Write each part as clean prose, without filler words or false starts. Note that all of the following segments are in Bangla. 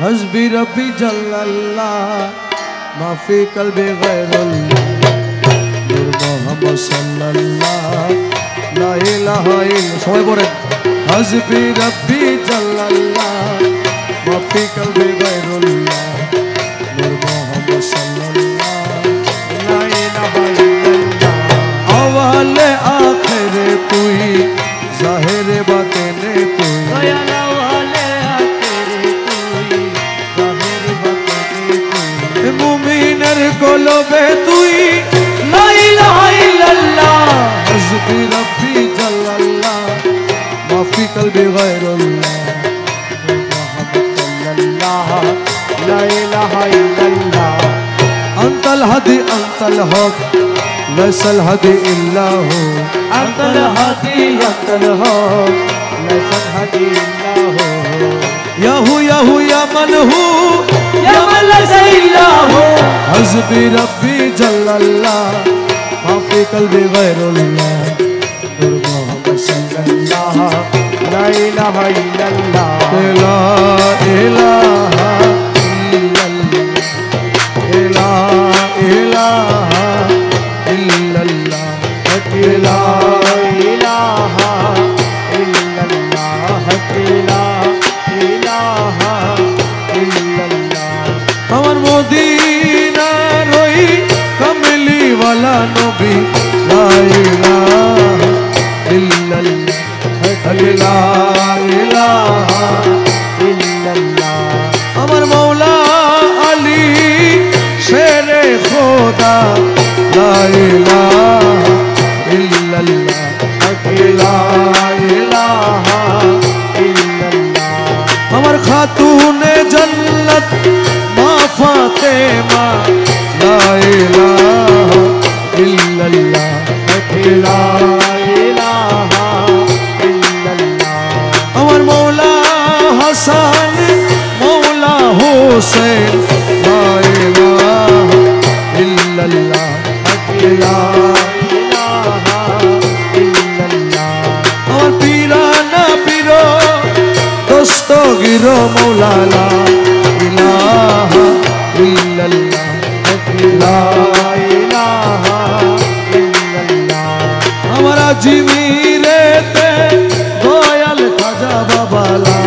हस्बी रब्बी जल्लल्लाह माफी कल्बी गैरुल्लाह नूर मोहम्मद सल्लल्लाह ला इलाहा इल्ला সবাই পড়েন हस्बी रब्बी जल्लल्लाह माफी कल्बी गैरुल्लाह नूर मोहम्मद सल्लल्लाह ला इलाहा इल्लल्लाह अवले आखिर तुई जाहिर बातिने तुई मुमीनर कोलबे तुई ला इलाहा इल्लल्लाह हस्बी रब्बी जल्लल्लाह माफी कल्बी गैरुल्लाह मुहम्मद सल्लल्लाह ला इलाहा इल्लल्लाह अंतल हदी अंतल हक लैसल हदी इल्ला हु अंतल हदी अंतल हक लैसल हदी इल्ला हु याहू याहू या मन हु हस्बी रब्बी जल्लल्लाह माफी कल्बी गैरुल्लाह नूर मोहम्मद सल्लल्लाह ला इलाहा इल्लल्लाह ला इलाहा इल्लल्लाह ला इलाहा इल्लल्लाह ला इलाहा इल्लल्लाह ला इलाहा इल्लल्लाह अमर मोदीना रोई कमली वाला नबी ला इलाहा इल्लल्लाह ला इलाहा इल्लल्लाह अमर मौला अली शेरे खुदा ला इलाहा इल्लल्लाह ला इलाहा इल्लल्लाह अमर खातूने जन्नत फातिमा ला इलाहा इल्लल्लाह ला इलाहा इल्लल्लाह अमर मौला हसन मौला हुसैन ला इलाहा इल्लल्लाह ला इलाहा इल्लल्लाह अमर पीराना पीरो दस्तगीरो मौला ला इलाहा इल्लल्लाह ला इलाहा इल्लल्लाह हमारा जिमीरे ते दयाल खाजा बाबा ला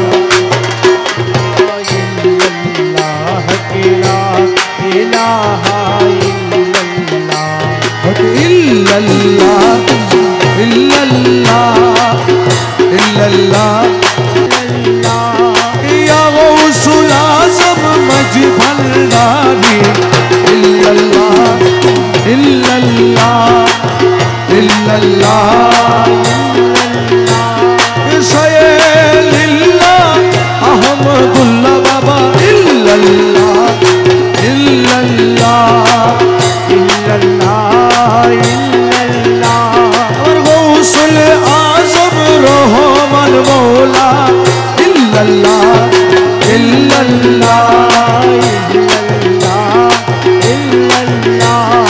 इल्लल्लाह ला इलाहा इल्लल्लाह इल्लल्लाह इल्लल्लाह या गौसुल आज़म मजी भंडारी इल्लल्लाह इल्लल्लाह इल्लल्लाह सय्यदुल्लाह अहमदुल्लाह बाबा इल्लल्लाह इल्लल्लाह इल्लल्लाह इल्लल्लाह और गौसुल आज़म रहमान मौला इल्लल्लाह इल्लल्लाह इल्लल्लाह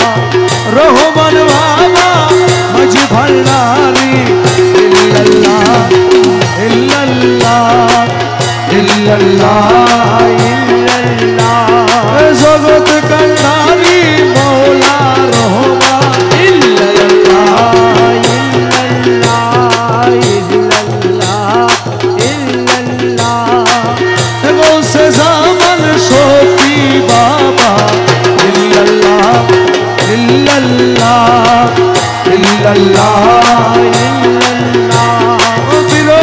रहमान बाबा मजी भंडारी इल्लल्लाह इल्लल्लाह इल्लल्लाह इल्लल्लाह जगत कंडारी मौला रहमान इल्लल्लाह इल्लल्लाह इल्लल्लाह इल्लल्लाह गौसे ज़मान शोफी बाबा इल्लल्लाह इल्लल्लाह इल्लल्लाह इल्लल्लाह बिरो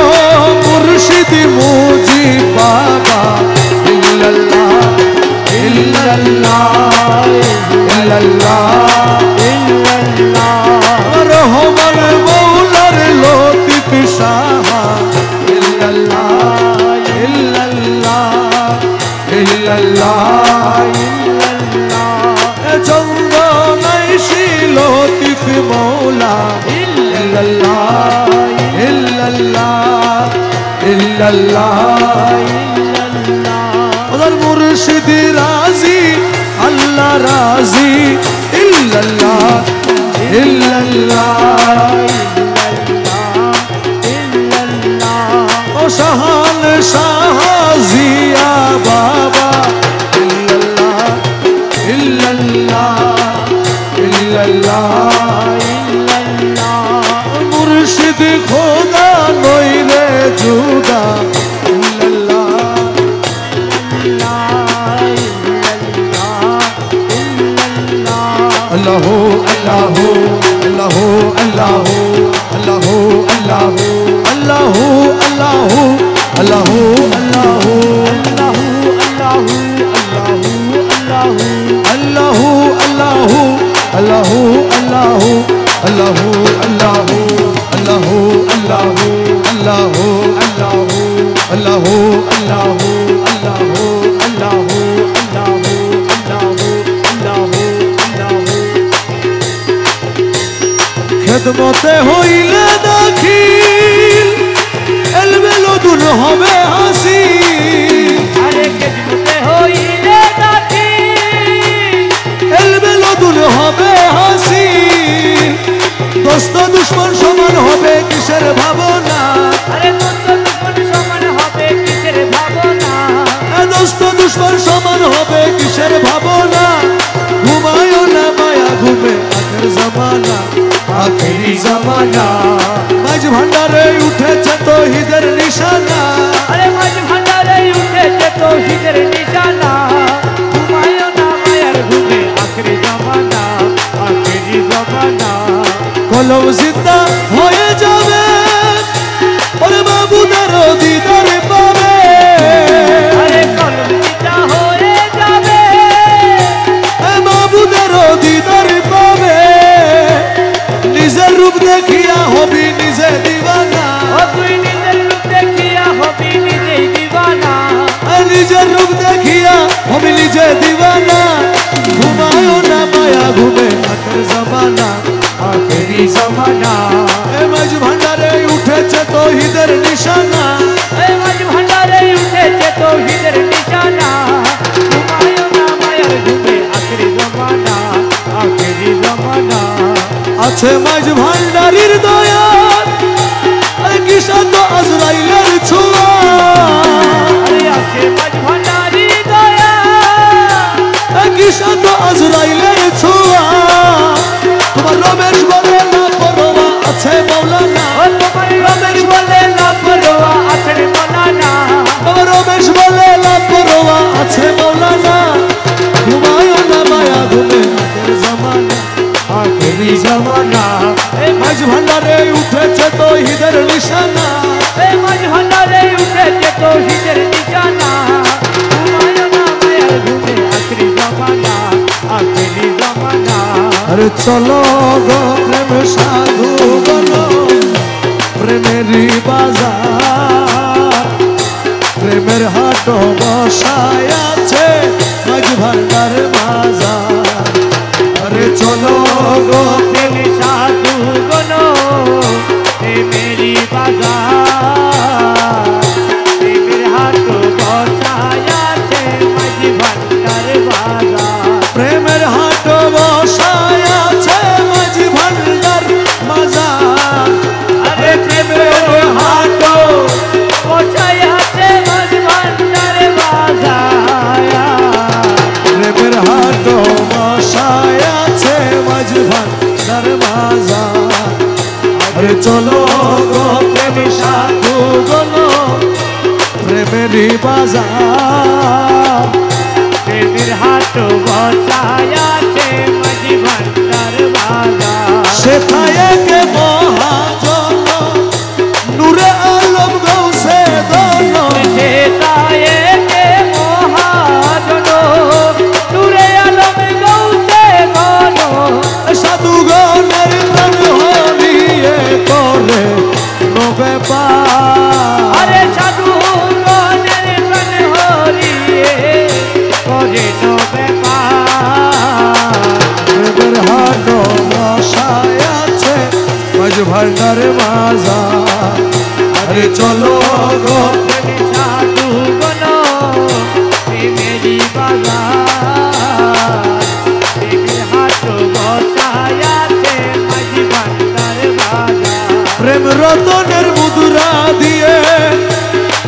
मुर्शिद मुजी बाबा इल्लल्लाह इल्लल्लाह इल्लल्लाह इल्लल्लाह रहमान मौलार लतीफ शाह इल्लल्लाह इल्लल्लाह इल्लल्लाह इल्लल्लाह चंदनाइशी लतीफ मौला इल्लल्लाह इल्लल्लाह इल्लल्लाह इल्लल्लाह उधर मुर्शिद राजी अल्लाह राजी इल्लल्लाह इल्लल्लाह इल्लल्लाह ओ शहान शाह जिया बाबा খেদমতে হইলে দাখিল এলবেলো দূর হবে হাসিল আরে খেদমতে হইলে দাখিল এলবেলো দূর হবে হাসিল দোস্ত দুশ্মন সমান হবে কিসের ভাবনা আরে দোস্ত দুশ্মন সমান হবে কিসের ভাবনা দোস্ত দুশ্মন সমান হবে কিসের ভাবনা ঘুমায় না মায়া ঘুমে আখের জামানা আখেরি জামানা মাঝ ভান্ডারে উঠেছে তৌহিদের নিশানা আরে মাঝ ভান্ডারে উঠেছে তৌহিদের নিশানা ঘুমায় না মায়ার ঘুমে আখেরি জামানা আখেরি জামানা কলম জিন্দা হয়ে যাবে ওরে বাবুদের দিদার পাবে আরে কলম জিন্দা হয়ে যাবে বাবুদের দিদার পাবে নিজের রূপ দেখিয়া হবি নিজে দিবানা ও তুই নিজের রূপ দেখিয়া হবি নিজেই দিবানা নিজের রূপ দেখিয়া হবি নিজে দিবানা ঘুমায় না মায়া ঘুমে আখের জামানা আখেরি জামানা এ মাঝ ভান্ডারে উঠেছে তৌহিদের নিশানা এই মাঝ ভান্ডারে উঠেছে তৌহিদের নিশানা ঘুমায় না মায়ার ঘুমে আখেরি জামানা আখেরি জামানা আছে মাঝ ভান্ডারির দয়া কিসান তো আজরাইলের ছোঁয়া আরে আছে মাঝ ভান্ডারি দয়া কিসান তো আজরাইলের ছোঁয়া তোমার রমেশ বলে না পরোয়া আছে মৌলানা ও তোমার রমেশ বলে না পরোয়া আছে মৌলানা তোমার রমেশ বলে না পরোয়া আছে মৌলানা ঘুমায় না মায়া ঘুমে আখের জামানা আখেরি জামানা এই মাঝ ভান্ডারে উঠেছে তৌহিদের নিশানা এই মাঝ ভান্ডারে উঠেছে তৌহিদের নিশানা ঘুমায় না মায়ার ঘুমে আখেরি জামানা আখেরি জামানা আরে চলো গো প্রেম সাধু বলো প্রেমেরই বাজার প্রেমের হাট বসায় আছে মাঝ ভান্ডার বাজার আরে চলো গো প্রেম সাধু গনো প্রেমেরই বাজার প্রেমের হাট বসায় আছে মাঝ ভান্ডার বাজার প্রেমের হাট বসায় আছে মাঝ ভান্ডার বাজার আরে প্রেমের হাট বসায় আছে মাঝ ভান্ডার বাজার প্রেমের হাট বসায় আছে মাঝ ভান্ডার বাজার আরে চলো গো প্রেম সাধু বলো প্রেমেরই বাজার প্রেমের হাট বসায় আছে মাঝ ভান্ডার বাজার সেথায় কে মহাজন নূরে আলম গৌসে দন সেতায়ে কে মহাজন নূরে আলম গৌসে গণ সাধুগণের প্রাণ হরিয়ে করে নবে পা আরে সাধু গণের প্রাণ হরিয়ে করে নবে প্রেমের হাট বসায় আছে মাঝ ভান্ডার বাজার আরে চলো গো প্রেমী সাধু গণ প্রেমেরই বাজার প্রেমের হাট বসায় আছে মাঝ ভান্ডার বাজার প্রেম রতনের মুদ্রা দিয়ে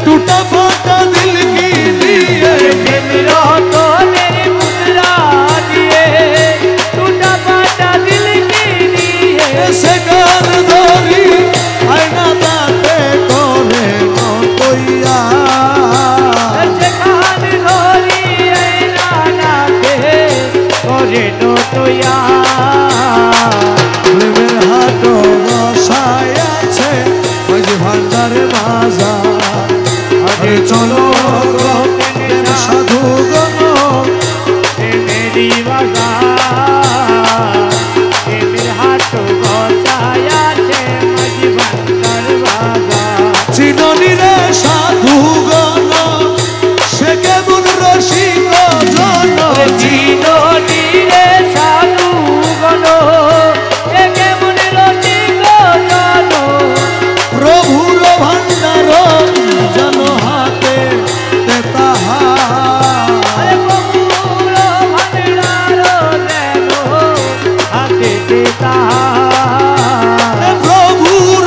টুটা ফাটা দিল কি নিয়ে প্রেম রতনের মুদ্রা দিয়ে টুটা ফাটা দিল কি নিয়ে সে গান ধরি আয়না তাতে করে নতইয়া চলো গো প্রেম সাধু গণ প্রেমেরই বাজার প্রেমের হাট গছায় আছে মাঝি ভান্ডার বাজার চিননি রে সাধু গণ সে কেমন রসিক জন চিননি রে সাধু গণ সে কেমন রসিক জন প্রভুর ভান্ডার জন হাতে তে তাহার প্রভুর ভান্ডার যেন হাতে তাহার প্রভুর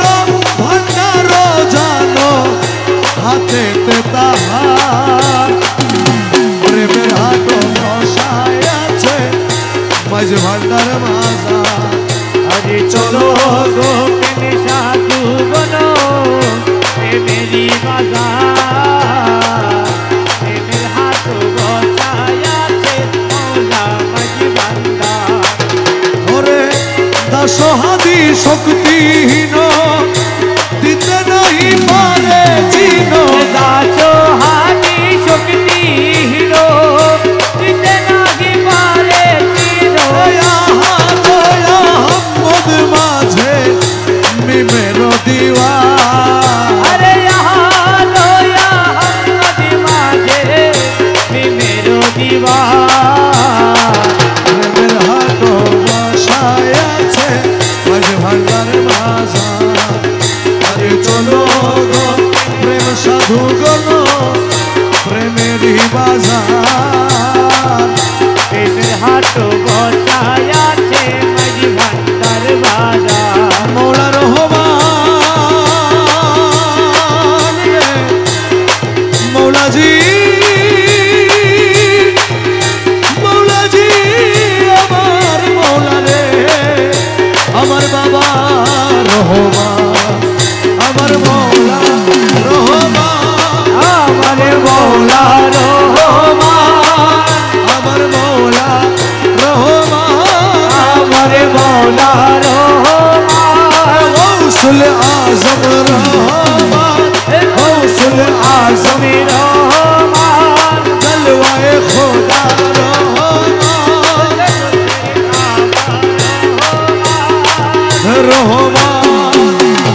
ভান্ডার জানো হাতে তে তাহার প্রেমের হাট বসায় আছে মাঝ ভান্ডার মাজা আরে চলো গো প্রেমে সাধু গণ প্রেমেরই বাজার প্রেমের হাট গছায় আছে মৌলা মাঝি ভান্ডার ওরে দাসহাদি শক্তিহীন দিতে নাই পারে চিন দাস হাতি শক্তিহীন দিতে নাহি পারে চিন আহমদ মাঝে মিমের দিওয়া আরে লয়া হামদি মাঝে মেরো দিবা প্রেমের হাট বসায় আছে মাঝ ভান্ডার মাজা আরে চলো গো প্রেম সাধু গণ প্রেমেরই বাজার প্রেমের হাট গছায় আছে মাঝি ভান্ডার বাজার মৌলা রহমান রে, মৌলাজি মৌলাজি আমার মৌলা রে আমার বাবা রহমান আমার মৌলা রহমান আমার মৌলা রহমান আমার মৌলা রহমান আমার মৌলা রহমান গৌসুল আজম রহমান গৌসুল আজম রহমান জলওয়ায়ে খোদা রহমান রহমান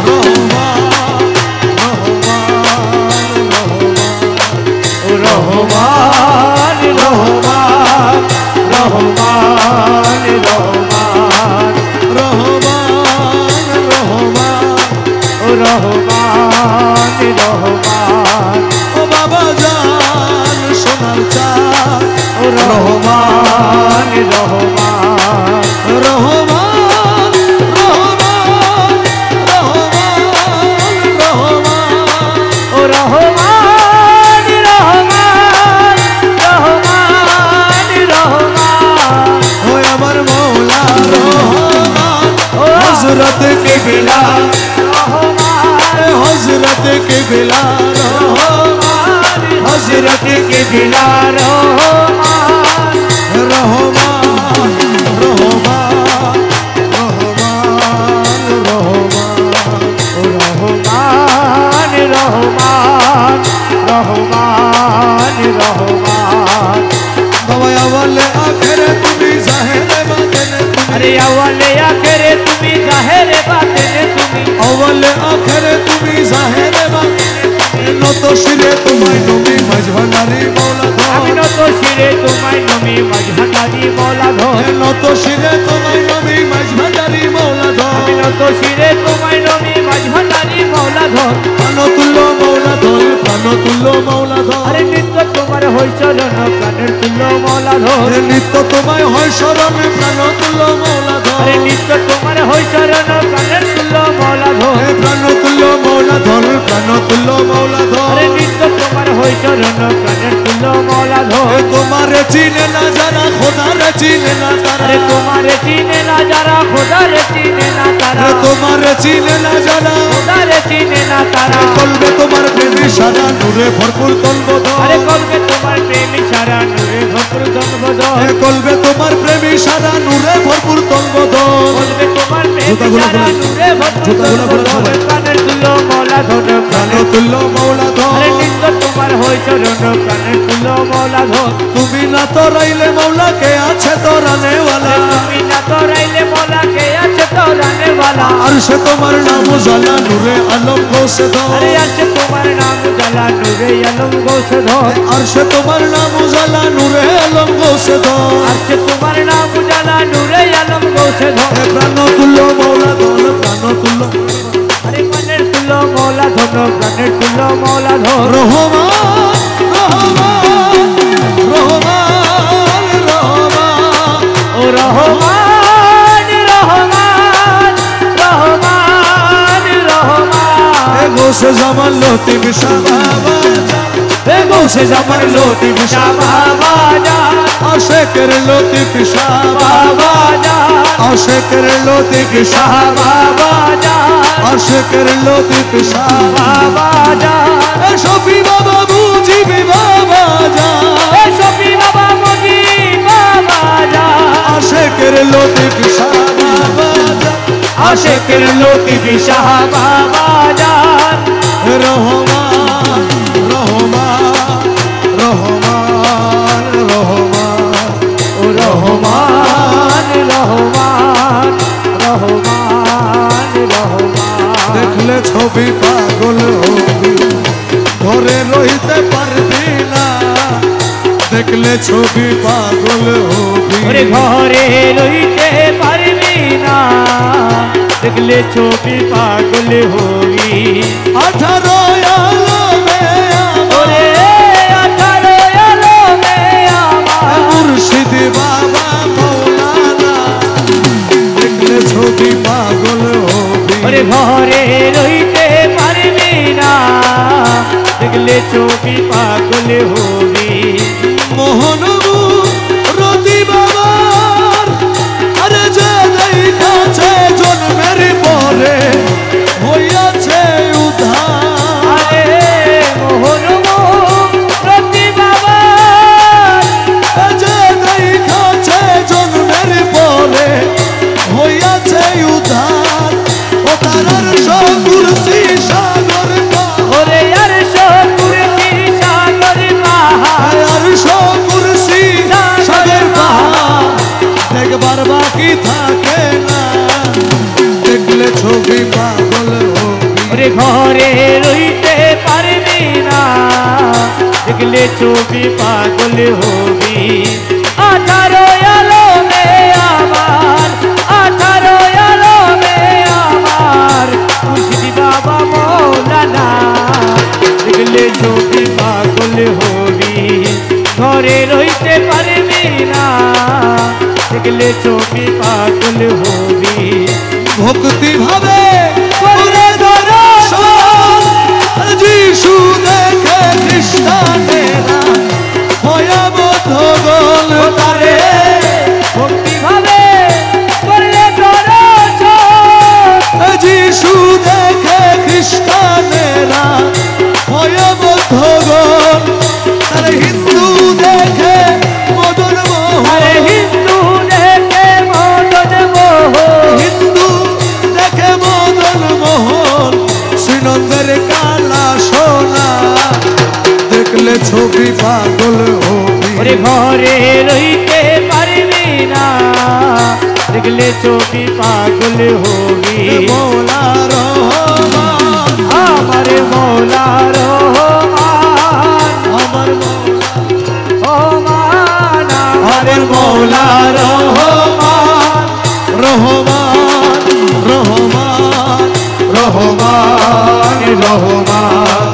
রহমান রহমান রহমান রহমান রহমান রহমান রহমান রহমান ও বাবা জান সোনার চাঁদ রহমান রহমান রহমান রহমান রহমান রহমান ও রহমান রহমান রহমান রহমান ওই আমার মৌলা রহমান ও হযরত কিবলা রহমান হযরত কিবলা রহমান হযরত কিবলা রহমান রহমান রহমান রহমান রহমান রহমান রহমান রহমান রহমান বাবা আওয়ালে আখেরে তুমি জাহেরে বাতেনে আরে আওয়ালে আখেরে তুমি জাহেরে বাতেনে তুমি আওয়ালে আখেরে তুমি জাহেরে বাতেনে নত শিরে তোমায় নবী মাঝভান্ডারি মৌলা আমি ধর নত শিরে তোমায় নমি মাঝভান্ডারি মৌলা ধর নত শিরে তোমায় নবী মাঝভান্ডারি মৌলা আমি ধর নত শিরে তোমায় নমি মাঝভান্ডারি মৌলা ধর প্রাণতুল্য মৌলা ধর প্রাণতুল্য মৌলা ধর আরে নিত্য তোমার হই চরণ প্রাণের তুল্য মৌলা ধর নিত্য তোমায় হয় শরণ প্রাণতুল্য মৌলা ধর আরে নিত্য তোমার হই চরণ প্রাণের তুল্য মৌলা ধর প্রাণতুল্য মৌলা ধর প্রাণতুল্য মৌলা ধর আরে নিত্য তোমার হই চরণ প্রাণের তুল্য মৌলা ধর তোমারে চিনে না যারা খোদারে চিনে না তারা আরে তোমারে চিনে না যারা খোদারে চিনে না তারা তোমারে চিনে না যারা খোদারে চিনে না তারা কলবে তোমার প্রেমী সারা নূরে ভরপুর তলবদ আরে কলবে তোমার প্রেমী সারা নূরে ভরপুর জন্মদ কলবে তোমার প্রেমী সারা নূরে ভরপুর তলবদ কলবে তোমার জুতাগুলো খুলে নূরে জুতাগুলো খুলে সবাই প্রাণের তুল্য মৌলা ধন প্রাণের তুল্য মৌলা ধন নিত্য তোমার হই চরণ প্রাণের তুল্য মৌলা ধন তুমি না তোরাইলে মৌলা কে আছে তোরানে ওয়ালা তুমি না তোরাইলে মৌলা কে আছে তোরানে वाला अर्श तुम्हार नाम उजाला नूरे आलम गौसे दो अरे अर्श तुम्हार नाम उजाला नूरे आलम गौसे दो अर्श तुम्हार नाम उजाला नूरे आलम गौसे दो अर्श तुम्हार नाम उजाला नूरे आलम गौसे दो प्राणो तुल्लो मौला धन प्राणो तुल्लो अरे प्राणेर तुल्लो मौला धन प्राणेर तुल्लो मौला धन रहमान रहमान रहमान रहमान ओ रहमान रहमान रहमान रहमान गौसे जमान लोती बिशा बाबा गौसे जमान लोती बिशा बाबा आशिकर लोती बिशा बाबा आशिकर लोती बिशा बाबा आशिकर लोती बिशा बाबा शफी बाबा मुजीब बाबा जा शफी बाबा मुजीब बाबा जा आशिकर लोती बिशा बाबा आशिकर लोती बिशा बाबा जा रहमान रहमान रहमान रहमान रहमान रहमान रहमान देखले छवि पागल होबी घरे रहिते पारबी ना देखले छवि पागल होबी ओरे घरे रहिते पारबी ना देखले छवि पागल होबी 18 आलो में ओरे 18 आलो में আমার मुर्शिद बाबा मौलाना देखले छवि पागल होबी ओरे घरे रहिते पारबी ना देखले छवि पागल होबी মোহনবু রতি বাবার আরে যে দেখাছে জন্মের পরে হইয়াছে উদ্ধার আরে মোহনমো প্রতি বাবা যে দেখাছে জন্মের পরে হইয়াছে উদ্ধার ও তারার সকুরসি সাগর ওরে আর সকুরসি সাগর পাহাড় আর সকুরসি সাগর পাহাড় দেখবার বাকি থাকে না দেখলে ছবি পাগল হবি ওরে ঘরে রইতে পারবি না দেখলে ছবি পাগল হবি 18 আলো মে আমার 18 আলো মে আমার মুর্শিদ বাবা মৌলানা দেখলে ছবি পাগল হবি ঘরে রইতে পারবি না দেখলে ছবি পাগল হবি ভক্তি ভাবে করে দর্শন যিশু দেখে খ্রিস্টানেরা ভয়াবহ গল তারে ভক্তি ভাবে করলে দর্শন যিশু দেখে খ্রিস্টানেরা ভয়াবহ গল তারে হিন্দু দেখে মদন আরে মোহন হিন্দু দেখে মদন মোহন হিন্দু দেখে মদন মোহন শ্রীনন্দের কালা সোনা দেখলে ছবি পাগল হবি ওরে ঘরে রইতে পারবি না দেখলে ছবি পাগল হবি মৌলা রহমান আমার মৌলা রহমান আমার রহমান আমার মৌলা রহমান রহমান রহমান রহমান রহমান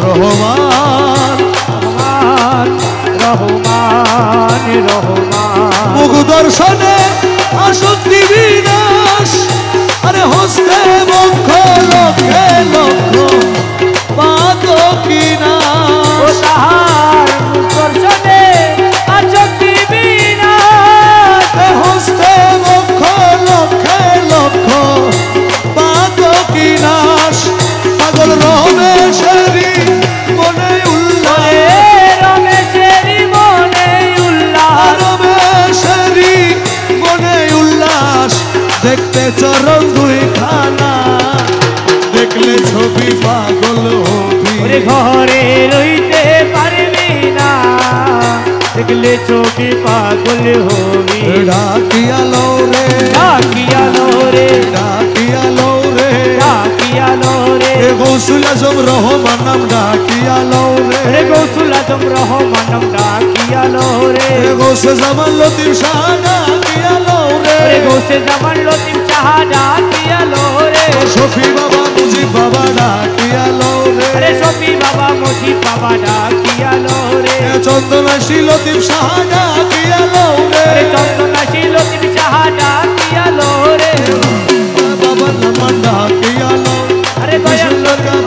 রহমান রহমান রহমান রহমান মুখ দর্শনে আসক্তি বিনাশ আরে হস্তে বক্ষ লক্ষে লক্ষ পাত কিনা ও তাহার মুখর্ষণে আসক্তি বিনা হস্তে বক্ষ লক্ষে লক্ষ পাত কিনাশ পাগল রমেশেরি মনে উল্লাস রমেশেরি মনে উল্লাস রমেশেরি মনে উল্লাস দেখতে চরণ দুই খানা দেখলে ছবি পাগল হবি ওরে ঘরে রইতে পারবি না দেখলে ছবি পাগল হবি ডাকিয়া লও রে ডাকিয়া লো রে ডাকিয়া লও রে ডাকিয়া লো রে এ গৌসুল আজম রহমান নাম ডাকিয়া লও রে রে গৌসুল আজম রহমান নাম ডাকিয়া লো রে এ গৌসে জামান লতিফ শাহ ডাকিয়া লও রে রে গৌসে জামান লতিফ শাহ ডাকিয়া লো রে শফি বাবা মুজিব বাবা ডাকিয়া লও রে রে শফি বাবা মুজিব বাবা ডাকিয়া লো রে চন্দনাশী লতিফ শাহ ডাকিয়া লও রে রে চন্দনাশী লতিফ শাহ ডাকিয়া লো রে বাবা নাম ডাকিয়া লও আরে দয়াল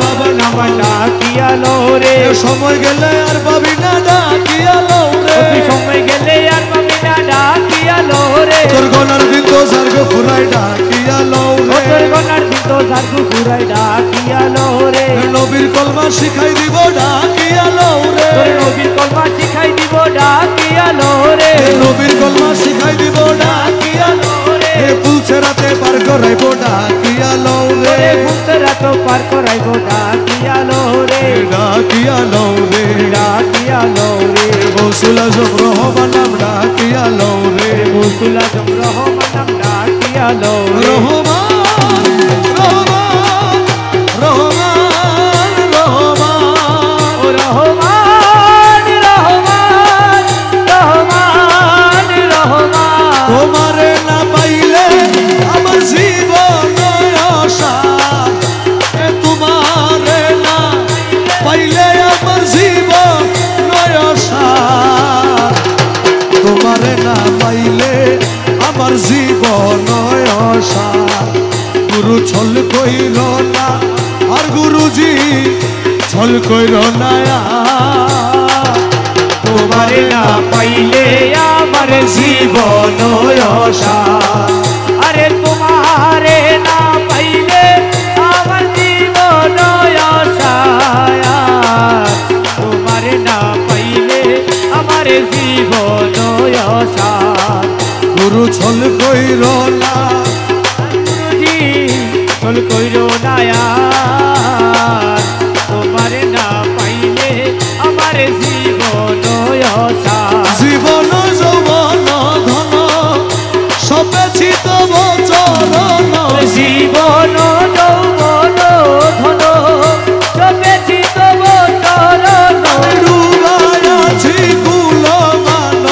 বাবা নাম ডাকিয়া লো রে সময় গেলে আর পাবি না ডাকিয়া লও রে তুই সময় গেলে আর পাবি না ডাকিয়া লো রে তোর গনার দিন তো সার্গ ফুরাই ডাকিয়া লও রে তোর গনার দিন তো সার্গ ফুরাই ডাকিয়া লো রে নবীর কলমা শিখাই দিব ডাকিয়া লও রে তোর নবীর কলমা শিখাই দিব ডাকিয়া লো রে নবীর কলমা শিখাই দিব ডাকিয়া লও রে পুলছে রাতে পার করাইব ডাকিয়া লও রে পুলছে রাত পার করাইব ডাকিয়া লো রে ডাকিয়া লও রে ডাকিয়া লো রে গৌসুল আজম রহমান নাম ডাকিয়া লও রে গৌসুল আজম রহমান নাম ডাকিয়া লো রে রহমান রহমান রহমান রহমান ও রহমান রহমান রহমান রহমান তোমারে না পাইলে আমার জীবন আশা তোমারে না পাইলে আমার জীবন আশা তোমারে না পাইলে আমার জীবন আশা গুরু ছল কইল না আর গুরুজি ছল কইল না তোমারে না পাইলে আমার জীবন আশা আরে তোমারে না পাইলে আমার জীবন আশা তোমারে না পাইলে আমার জীবন আশা গুরু ছল কইল না গুরুজি চল কইরো নায়া তোমারে না পাইলে আমার জীবন আশা জীবন যৌবন ধন সপেছি তব চরণ জীবন যৌবন ধন সপেছি তব চরণ ডুবায়াছি কুল মান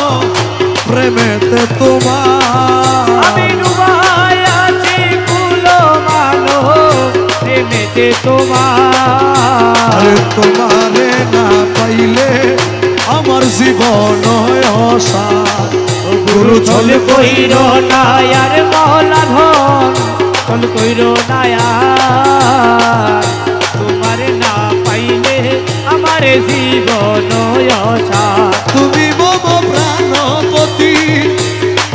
প্রেমেতে তোমার আমি ডুবাই আছি কুল মানো প্রেমেতে তোমার তোমারে না পাইলে আমার জীবন আশা গুরু চল ছল কইর নায়ার মহলা ধন চল কইর নায়ার তোমারে না পাইলে আমার জীবন আশা তুমি মম প্রাণপতি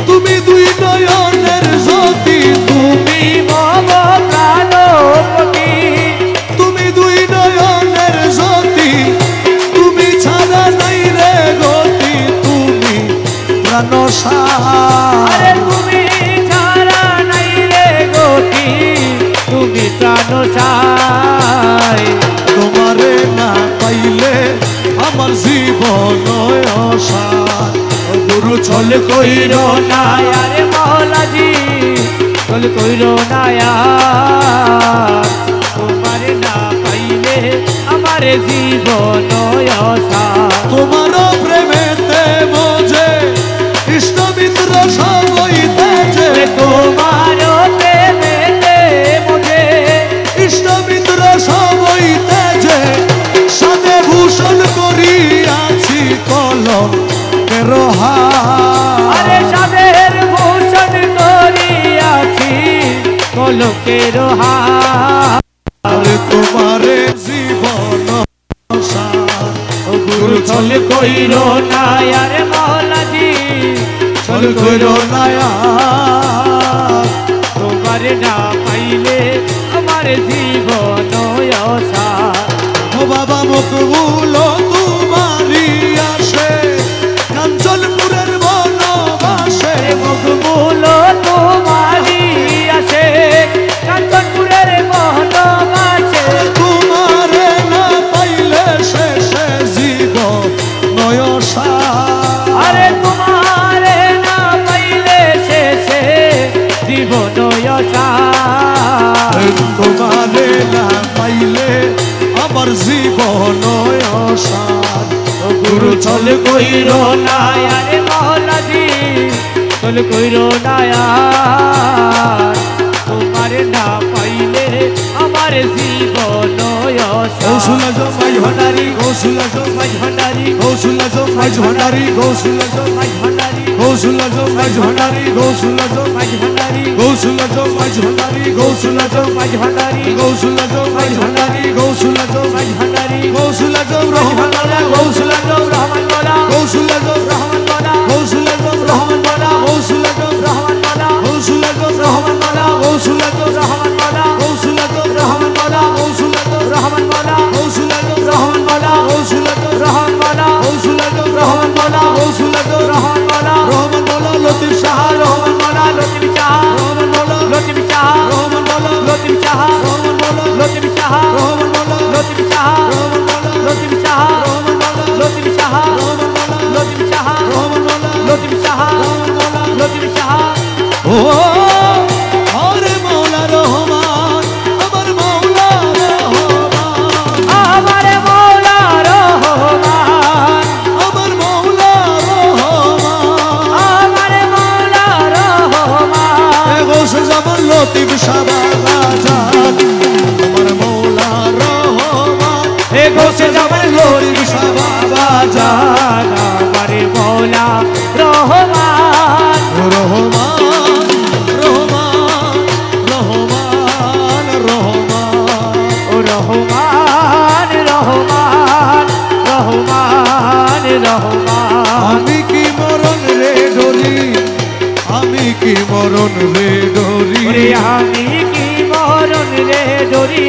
তুমি দুই নয়নের জ্যোতি তুমি মম প্রাণপতি তুমি দুই নয়নের জ্যোতি তুমি ছাড়া নাই রে গতি তুমি প্রাণ আরে তুমি ছাড়া নাই রে গতি তুমি প্রাণ চাই তোমারে না পাইলে আমার জীবন আশা গুরু ছল চল কইর নায়ার মহলাজি চল কইর নায়ার তোমারে না পাইলে আমার জীবন আশা তোমার প্রেমেতে বোঝে ইষ্ট মিত্র সবই তেজে তোমার প্রেমেতে মুঝে ইষ্ট মিত্র সবই তেজে সাথে ভূষণ করিয়াছি কলম রোহা আরে সাদের ভূষণ করিয়াছি কলকের হাত আরে তোমারে জীবন আশা গুরু ছল কইর নায়ার মহলাজি ছল কইর নায়া তোমারে না পাইলে আমার জীবন আশা ও বাবা মকবুল তোমারি আসে কাঞ্চনপুরের বনবাসে মকবুল তোমারি আছে অসার তোমারে না পাইলে আমার জীবন অসার গুরু চল কইর না আরে মহলাজি চল কইর না তোমারে না পাইলে আমার জীবন গৌসুলা জমাই ভান্ডারি গৌসুলা মাঝ ভান্ডারি গৌসুলা জমাই ভান্ডারি গৌসুলা মাঝ ভান্ডারি গৌসুলা জমাই ভান্ডারি গৌসুলা মাঝ ভান্ডারি গৌসুলা জমাই ভান্ডারি গৌসুলা মাঝ ভান্ডারি গৌসুলা জমাই ভান্ডারি গৌসুলা মাঝ ভান্ডারি গৌসুলা জম রহমান বলা গৌসুলা জম রহমান বলা গৌসুলা জম রহমান বলা গৌসুলা জম রহমান বলা গৌসুলা জম রহমান বলা গৌসুলা জম রহমান বলা গৌসুলা জম রহমান বলা গৌসুলা জম রহমান বলা গৌসুলা জম রহমান বলা গৌসুলা জম রহমান বলা গৌসুলা জম রহমান বলা গৌসুলা জম রহমান বলা গৌসুলা জম রহমান বলা রহমান বলা লতিফ শাহ রহমান বলা লতিফ শাহ রহমান বলা লতিফ শাহ রহমান বলা লতিফ শাহ রহমান বলা লতিফ শাহ রহমান বলা লতিফ শাহ রহমান বলা লতিফ শাহ রহমান বলা লতিফ শাহ রহমান বলা লতিফ শাহ রহমান বলা লতিফ শাহ রহমান বলা লতিফ শাহ ও আরে মৌলা রহমান আমার মৌলা রহমান আমার মৌলা রহমান আমার মৌলা রহমান আমার মৌলা রহমান এ গোসে জামান লতিফ শাহবাজান আমার মৌলা রহমান এ গোসে জামান লতিফ শাহবাজান আমার মৌলা রহমান রহমান রহমান রহমান রহমান ও রহমান রহমান রহমান রহমান আমি কি মরণ রে ডরি আমি কি মরণ রে ডরি ওরে আমি কি মরণ রে ডরি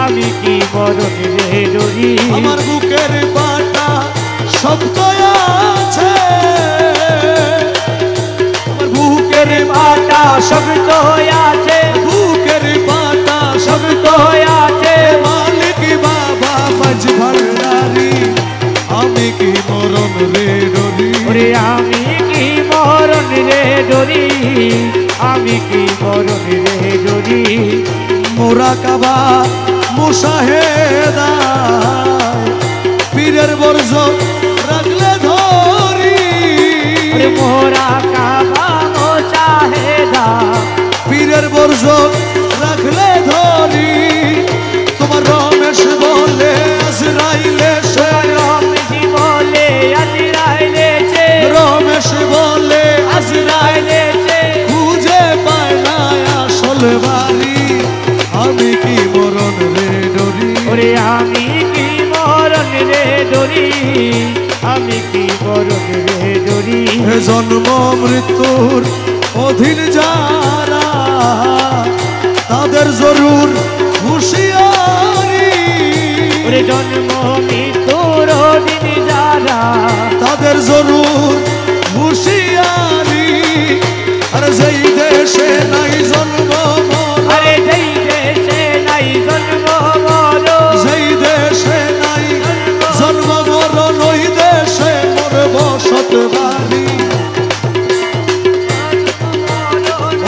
আমি কি মরণ রে ডরি আমার বুকের পাটা শব্দ আছে আমার বুকের পাটা শব্দ আছে বুকের পাটা শব্দ শব্দ আছে মালিক বাবা মাঝ ভান্ডারি আমি কি মরণ রে ডরি ওরে আমি কি মরণ রে ডরি আমি কি মরণ রে ডরি মোরাকাবা মুশাহেদা পীরের বর্জ রাখলে ধরি ওরে মোরা কাবা মোচাহেদা পীরের বর্জ রাখলে ধরি তোমার রমেশ বলে আজরাইলে সে রমেশি বলে আজরাইলেছে রমেশ বলে আজরাইলেছে খুঁজে পায় না আসল বাড়ি আমি কি মরণ রে ডরি ওরে আমি কি মরণ রে ডরি আমি কি মরণ রে ডরি হে জন্ম মৃত্যুর অধীন যারা তাদের জরুর হুঁশিয়ারি ওরে জন্ম মৃত্যুর দিন যারা তাদের জরুর হুঁশিয়ারি আর যেই দেশে নাই জন্ম মরণ, আরে যেই দেশে নাই জন্ম মরণ যেই দেশে নাই জন্ম মরণ ওই দেশে মোর বসত বাড়ি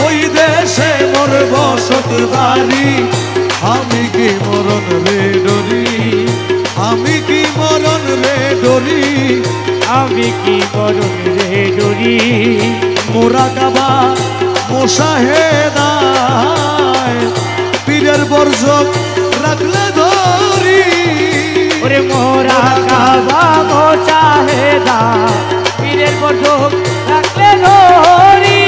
ওই দেশে মোর বসত বাড়ি আমি কি মরণ রে ডরি আমি কি মরণ রে ডরি আমি কি মরণ রে ডরি মোরাকাবা মোশাহেদায় পীরের বর্জক রাখলে ধরি ওরে মোরা কাবা মোচাহেদা পীরের বন্ধক রাখলে ধরি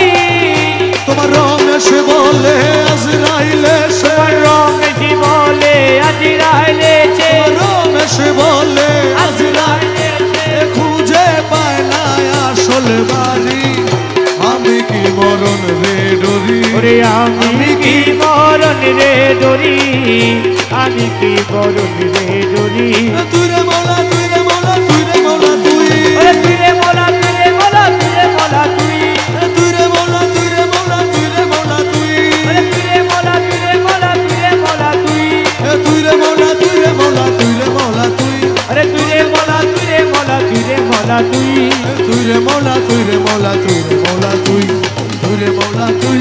তোমার রমেশ বলে আজরাইলে সে রমেশি বলে আজরাইলেছে রমেশ বলে আজরাইলেছে খুঁজে পায় না আসল বাড়ি আমি কি মরণ রে ডরি ওরে আমি কি মরণ রে ডরি আমি কি মরণ রে ডরি তুই রে মৌলা তুই রে মৌলা তুই রে মৌলা তুই ওরে তুই রে মোলা তুই রে মোলা তুই রে মোলা তুই তুই রে মৌলা তুই রে মৌলা তুই রে মৌলা তুই ওরে তুই রে মোলা তুই রে মোলা তুই রে মোলা তুই তুই রে মৌলা তুই রে মৌলা তুই রে মৌলা তুই আরে তুই রে মোলা তুই রে মোলা তুই রে মোলা তুই তুই রে মৌলা তুই রে মৌলা তুই রে মৌলা তুই তুই রে মৌলা তুই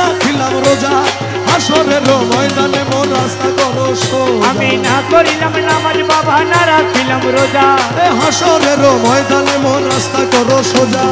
হাসরের ময়দানে মোর রাস্তা করো সোজা আমি না করিলাম নামাজ বাবা না রাখিলাম রোজা হাসরের ময়দানে মোর রাস্তা করো সোজা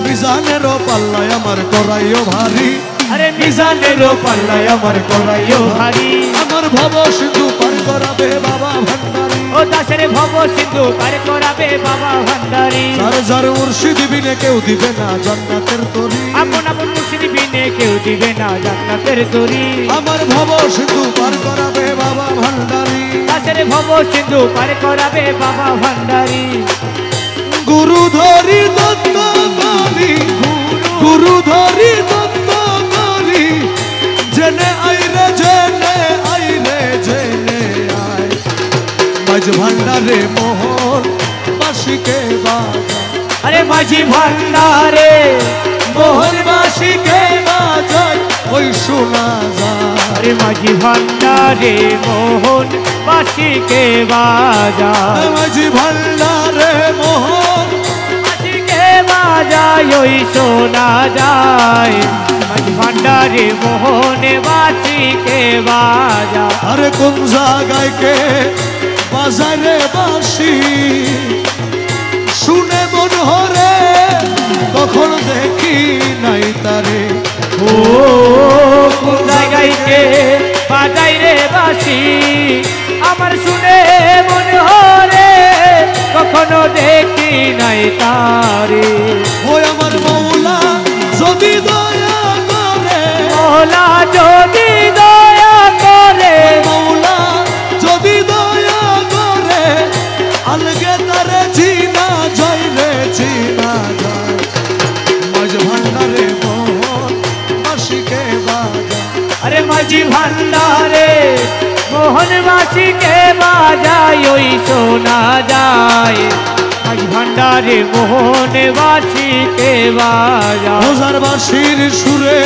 মিজানের পাল্লায় আমার করাইও ভারী আরে মিজানের পাল্লায় আমার করাইও ভারী আমার ভব সিন্ধু পার করাবে বাবা ভান্ডারী ও দাসের ভব সিন্ধু পার করাবে বাবা ভান্ডারী যার যার মুর্শিদ বিনে কেউ দিবে না জান্নাতের তরি আপন আপন মুর্শিদ বিনে কেউ দিবে না জান্নাতের তরি আমার ভব সিন্ধু পার করাবে বাবা ভান্ডারী দাসের ভব সিন্ধু পার করাবে বাবা ভান্ডারী গুরু ধরি দত্ত করি গুরু ধরি দত্ত করি জেনে আইরে জেনে আয় মাঝ ভান্ডারে মোহন বাসিকে বাজা আরে মাঝি ভান্ডারে মোহন বাসিকে বাজায় ওই শোনা যায় আরে মাঝি ভান্ডারে মোহন বাসিকে বাজা মাঝি ভান্ডারে মোহন বাসিকে বাজায় ওই শোনা যায় মাঝি ভান্ডারে মোহন বাসিকে বাজা আরে কোন জায়গায় কে বাজারে বাসি শুনে মন হরে কখন দেখি নাই তারে ও কোন জায়গায় কে বাজাই রে বাসি আমার শুনে মনে হরে কখনো দেখি নাই তারে ওই আমার মৌলা যদি দয়া করে মৌলা যদি দয়া করে মৌলা যদি দয়া করে আলগে তারে চিনা যায় রে চিনা যায় মাঝ ভান্ডারে মোহন বাসিকে বাজা আরে মাঝি ভান্ডারে মোহন বাসিকে বাজায় ওই শোনা যায় মাঝি ভান্ডারে মোহন বাসিকে বাজায় হাজার বাসির সুরে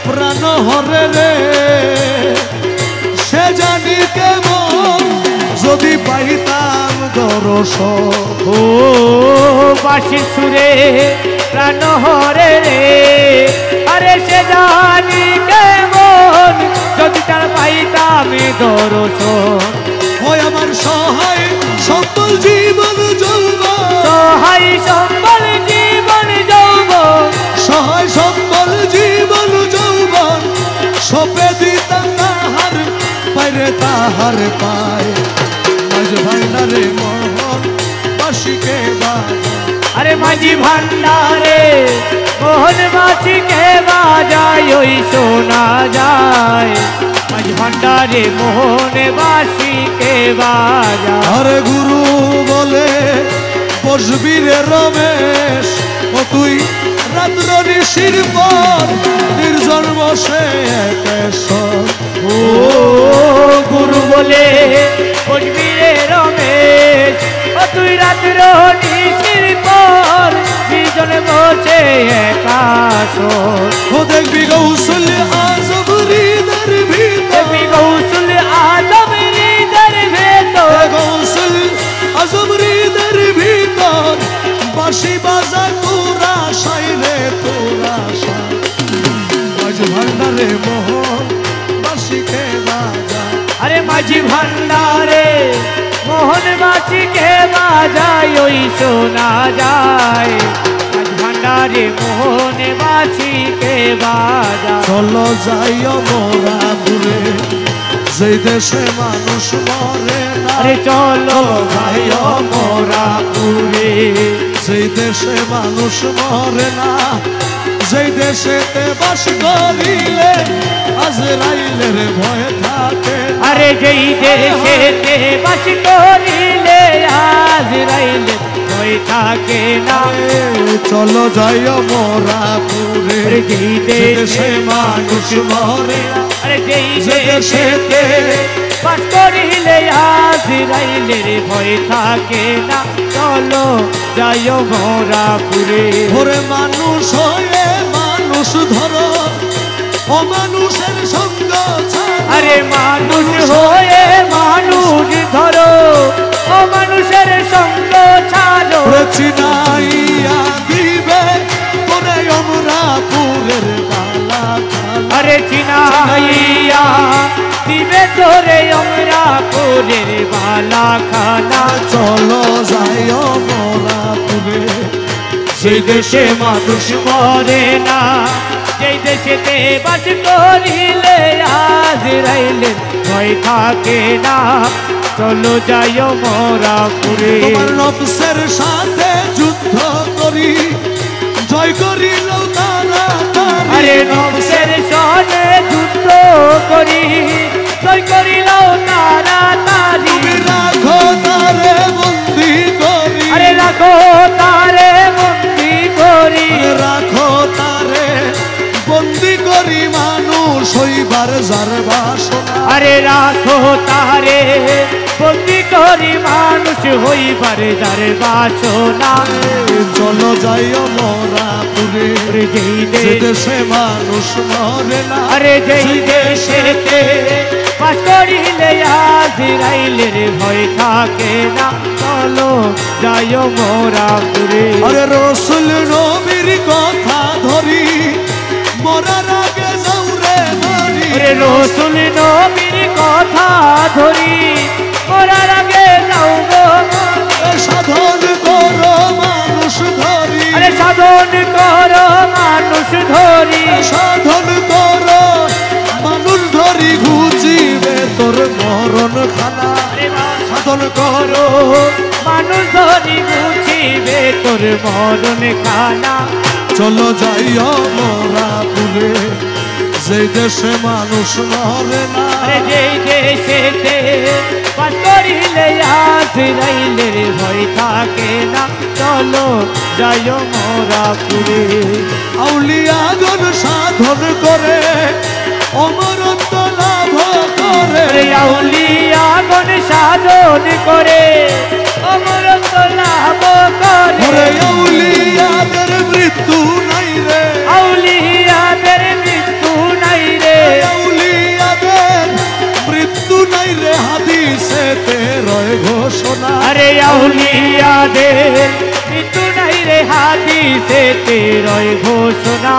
প্রাণ হরে রে সে জানি কেমন যদি পাইতাম দর্শন ও বাসির সুরে প্রাণ হরে রে আরে সে জানি কেমন যদি তার পাইতাম দর্শন ওই আমার সহায় সকল জীবন যৌবন সহায় সম্বল জীবন যৌবন সহায় সকল জীবন যৌবন সপে দিতাম তাহার পাইরে তাহার পায় মাঝ ভান্ডারে মোহন বাসিকে বাজা আরে মাঝি ভান্ডারে মোহন বাসিকে বাজায় ওই শোনা যায় মাঝি ভান্ডারে মোহন বাসিকে বাজায় আরে গুরু বলে বসবি রে রমেশ ও তুই রাত্র নিশির পর নির্জন বসে একেশ্বর ও গুরু বলে বসবি রে রমেশ ও তুই রাত্র নিশির পর বিজন বসে একাশর ও দেখবি গৌসল আজম হৃদয়ের ভিতর দেখবি গৌসুল আজম হৃদয়ের ভেতর গৌসল আজম হৃদয়ের ভিতর বাঁশি বাজা তোরা সাইলে তোরা সাই মাঝ ভান্ডারে মোহন বাঁশিকে বাজা আরে মাঝি ভান্ডারে মোহন বাসিকে বাজায় ওই শোনা যায় মাঝি ভান্ডারে মোহন বাসিকে বাজায় চলো যাইও মোরা দূরে যেই দেশে মানুষ মরে না আরে চলো যাইও মোরা পুরে যেই দেশে মানুষ মরে না যেই দেশেতে বাস করিলে আজরাইলের ভয় থাকে না। আরে যেই দেশেতে বাস করিলে আজরাইলে ভয় থাকে না চলো যাইও মোরা পুরে আরে যেই দেশে মানুষ মরে না আরে যেই যে দেশেতে বাস করিলে আজরাইলের ভয় থাকে না চলো যাইও মোরা পুরে ওরে মানুষ হয়ে মানুষ ধরো অমানুষের সঙ্গ ছাড়ো। আরে মানুষ হয়ে মানুষ ধরো ও মানুষের সঙ্গ ছাড়ো ওরে চিনাইয়া দিবে তোরে আমরা পুরের বালা ওরে চিনাইয়া দিবে তোরে আমরা কোরের বালা খানা চলো যাইও মোরা পুরে সেই দেশে মানুষ মরে না যেই দেশেতে বাস করিলে আজরাইলে ভয় থাকে না চলো যাইও মোরা পুরে তোমার নফসের সাথে যুদ্ধ করি জয় করিল তারা আরে নফসের সনে যুদ্ধ করি জয় করিল তারা তারি রাখো তারে বন্দি করি আরে রাখো তারে বন্দি করি রাখো তারে বন্দি করি মানুষ হইবার যার বাসনা আরে রাখো তারে বন্দি করি মানুষ হইবার যার বাসনা চলো যাইও মোরা পুরে যেই দেশে মানুষ মরে না আরে যেই দেশেতে বাস করিলে আজরাইলের ভয় থাকে না চলো যাইও মোরা পুরে আরে রসুল নবীর কথা ধরি মরার আগে যাউরে ধরি আরে রসুল নবীর কথা ধরি মরার আগে যাও গো সাধন করো মানুষ ধরি আরে সাধন করো মানুষ ধরি সাধন করো মানুষ ধরি ঘুচিবে তোর মরণ খানা সাধন করো মানুষ ধরি বুঝিবে তোর মরণ খানা চলো যাইও মোরা পুরে যে দেশে মানুষ মরে না আরে যেই দেশেতে বাস করিলে আজরাইলের ভয় থাকে না চলো যাইও মোরা পুরে আউলিয়াগণ সাধন করে অমরত্ব লাভ করে আরে আউলিয়াগণ সাধন করে অমরত্ব লাভ করে ওরে আউলিয়াদের মৃত্যু নাই রে আউলিয়াদের মৃত্যু নাই রে আউলিয়াদের মৃত্যু নাই রে হাদিসেতে রয় ঘোষণা আরে আউলিয়াদের মৃত্যু নাই রে হাদিসেতে রয় ঘোষণা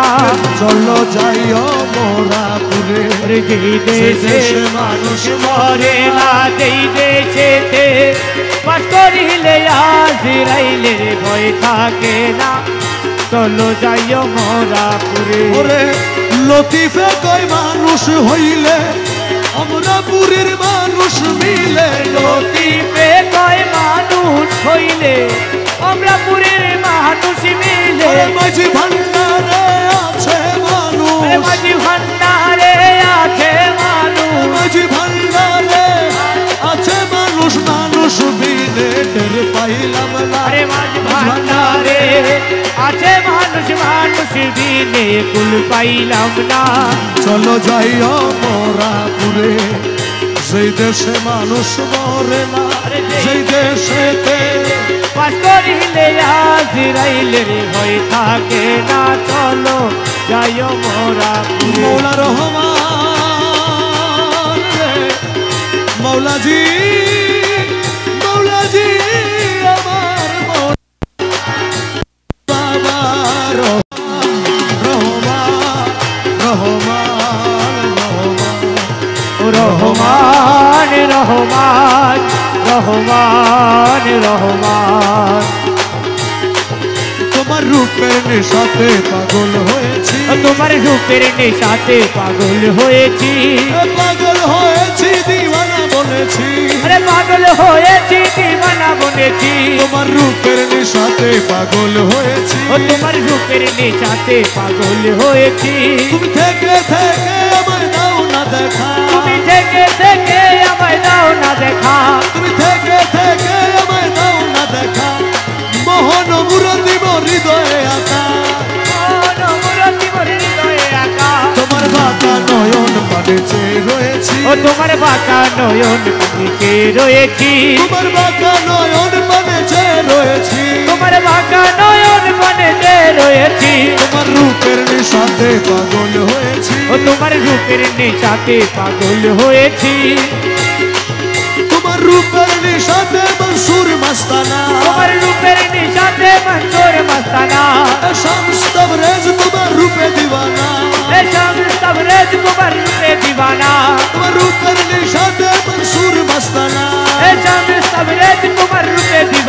চলো যাইও মোরা পুরে আরে যেই দেশে মানুষ মরে না যেই দেশেতে বাস করিলে আজরাইলের ভয় থাকে না চলো যাইও মোরা পুরে ওরে লতিফে কয় মানুষ হইলে আমরা পুরীর মানুষ মিলে লতিফে কয় মানুষ হইলে আমরা পুরীর মানুষ মিলে ওরে মাঝি ভান্ডারে আছে মানুষ আরে মাঝি ভান্ডারে আছে মানুষ মাঝি ভান্ডারে আছে মানুষ মানুষ মিলে টের পাইলাম না আরে মাঝি ভান্ডারে আছে মানুষ মানুষ বিনে কুল পাইলাম না চলো যাইও মোরা পুরে সেই দেশে মানুষ মরে না সেই দেশেতে বাস করিলে আজরাইলের ভয় থাকে না চলো যাইও মোরা পুরে মৌলা রহমান রে মৌলাজি মৌলাজি আমার বাবা রহমান রহমান রহমান রহমান রহমান রহমান রহমান তোমার রূপের নেশাতে পাগল হয়েছি তোমার রূপের নেশাতে পাগল হয়েছি পাগল হয়েছি দিওয়ানা বলেছি আরে পাগল হয়েছি দিওয়ানা বলেছি তোমার রূপের নেশাতে পাগল হয়েছি ও তোমার রূপের নেশাতে পাগল হয়েছি তুমি থেকে থেকে আমায় দাও না দেখা তুমি থেকে থেকে আমায় দাও না দেখা তুমি থেকে থেকে আমায় দাও না দেখা মোহন মুরতি হৃদয়ে আঁকা তোমার বাঁকা নয়ন পানে চেয়ে রয়েছি ও তোমার বাঁকা নয়ন পানে রয়েছি তোমার বাঁকা নয়ন পানে চেয়ে রয়েছি তোমার বাঁকা নয়ন পানে রয়েছি তোমার রূপের নেশাতে পাগল হয়েছি ও তোমার রূপের নেশাতে পাগল হয়েছি তোমার রূপের নেশাতে মনসুর মস্তানা তোমার রূপের নেশাতে মনসুর মস্তানা শামস তবরেজ তোমার রূপে দিওয়ানা শামস তবরেজ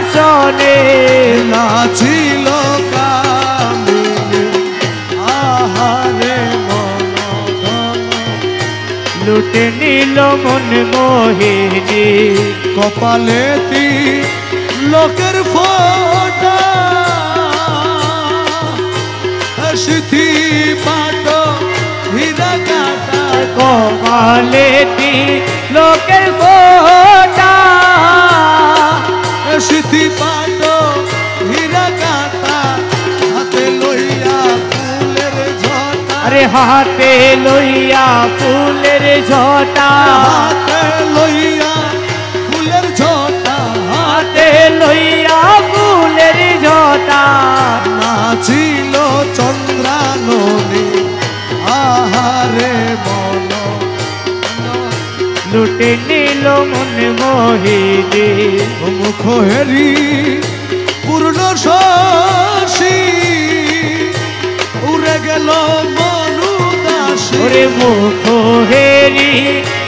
আসনে নাচিল কামিনী আহারে মন ধন লুটে নিল মন মোহিনী কপালে লোকের ফোটা সিথি পাট হীরা কাটা কপালেতি লোকের ফোটা সিথি পাট হীরা কাটা হাতে লইয়া ফুলের ঝটা আরে হাতে লইয়া ফুলের ঝটা হাতে লইয়া ফুলের ঝটা হাতে লইয়া ফুলের ঝটা নাচিল চন্দ্রাননী আহারে মন লুটে নিল মন মোহিনী মুখ হেরি পূর্ণ শশী উড়ে গেল মনু দাসী ওরে মুখ হেরি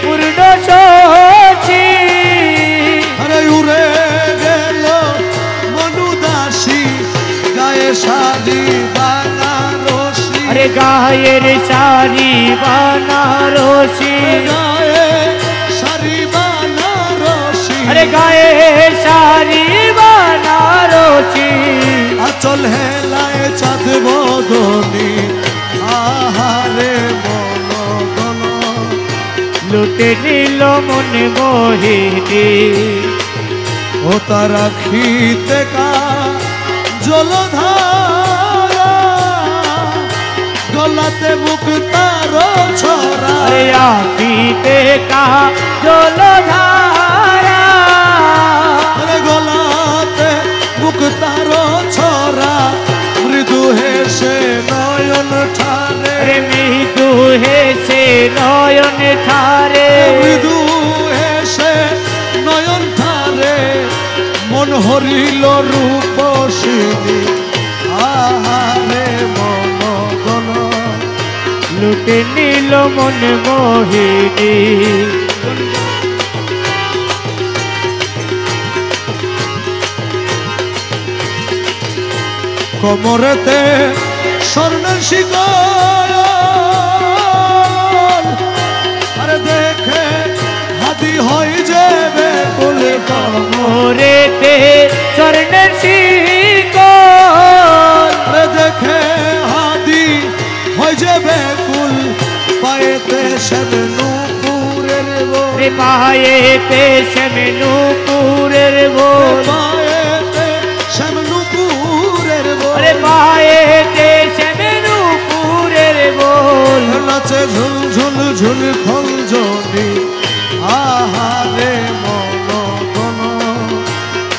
পূর্ণ শশী আরে উড়ে গেল মনু দাসী গায়ে শাড়ি বানারসি আরে গায়ের শাড়ি বানারসি গায়ে শাড়ি বানারসি আরে গায়ে শাড়ি বানারসি আচল হেলায় চাঁদ বদনি আহারে মন ধন লুটে নিল মন মোহিনী ও তারা খিতে কা জলধারা গলাতে মুখ তার ছড়া আরে আপিতে কা জলধারা আরে গলাতে মুখ তার ছড়া মৃদু হেসে নয়ন ঠারে আরে মৃদু হেসে নয়ন ঠারে মৃদু হেসে নয়ন ঠারে মন হরিল রূপসিনী আহারে মন গণ লুটে নিল মন মোহিনী কোমরেতে স্বর্ণের শিকল আরে দেখে হাতি হয়ে যাবে বলে মোরেতে স্বর্ণের শিকল আরে দেখে হাতি হয়ে যাবে কুল পায়েতে শ্যামনুপুরের বল রে পায়েতে শ্যামনুপুরের বোল পায়েতে শ্যামনুপুরের বল রে পায়েতে শ্যামনুপুরের বোল নাচে ঝুল ঝুল ঝুল খঞ্জনি আহারে মন গণ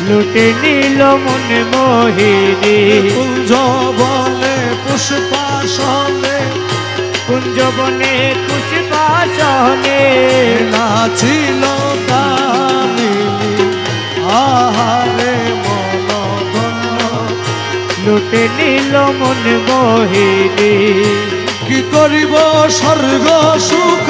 লুটে নিল মন মোহিনী কুঞ্জ বলে পুষ্পাসনে কুঞ্জবনে পুষ্পাসনে নাচিল কামিনী আহারে মন গণ লুটে নিল মন মোহিনী কি করিব স্বর্গ সুখ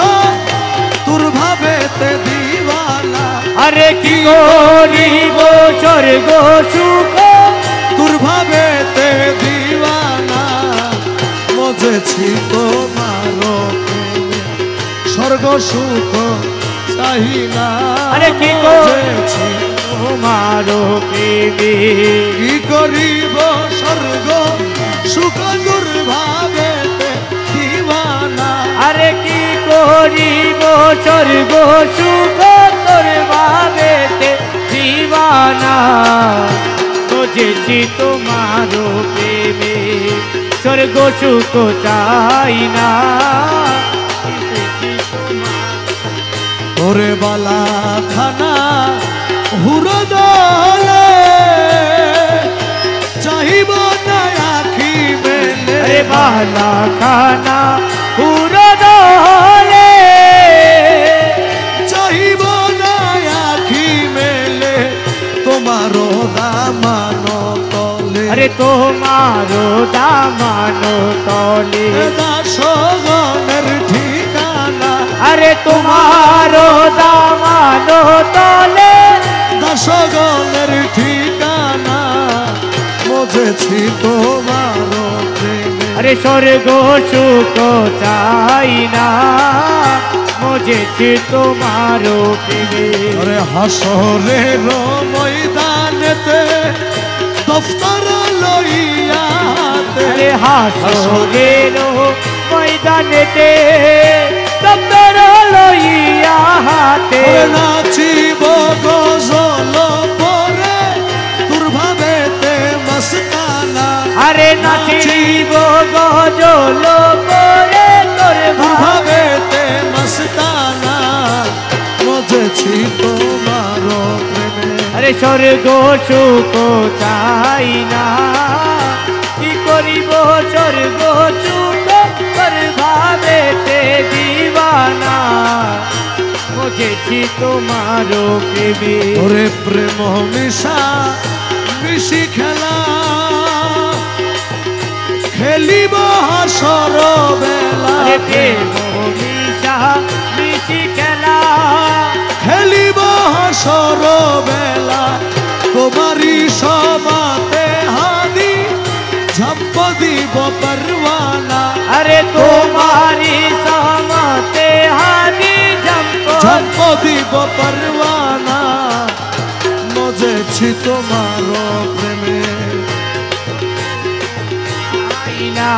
তোর ভাবেতে দিওয়ানা আরে কি করিব স্বর্গ সুখ তোর ভাবেতে দিওয়ানা মজেছি তোমার প্রেমে স্বর্গ সুখ চাই না আরে কি মজেছি তোমার প্রেমে কি করিব স্বর্গ সুখ তোর ভাবেতে দিওয়ানা আরে কি করিব স্বর্গ সুখ তোর ভাবেতে দিবানা বুঝেছি তোমার প্রেমে স্বর্গ সুখ চাই না ওরে বালা খানা হুরো দলে চাহিব না আখি মেলে রে বালা খানা পুরো দলে চাহিব না আখি মেলে তোমার দামানো তলে আরে তোমারো দামানো তলে দাসগণের ঠিকানা আরে তোমারো দামানো তলে দাসগণের ঠিকানা মজেছি তোমার প্রেমে। আরে স্বর্গ সুখ চাই না, মজেছি তোমার প্রেমে। আরে হাসরের ময়দানেতে দফতর লইয়াতে, আরে হাসরের ময়দানেতে দপ্তর লইয়া হাতে, নাচিব গজল পরে তোর ভাবেতে মস্তানা। আরে নাচিব গজল করে তোর ভাবেতে মস্তানা, মজেছি তোমার প্রেমে। আরে স্বর্গ সুখ চাই না, কি করিব স্বর্গ সুখ তোর ভাবেতে দিবানা, মজেছি তোমার প্রেমে। ওরে প্রেম মিশা মিশি খেলা খেলিব হাসর বেলা। আরে প্রেম মিশা মিশি খেলা খেলিব হাসর বেলা, তোমারি সমাতে হাদি ঝম্প দিব পরওয়ানা। আরে তোমারি সমাতে হাদি ঝম্প দিব পরওয়ানা, মজেছি তোমার প্রেমে। আইনা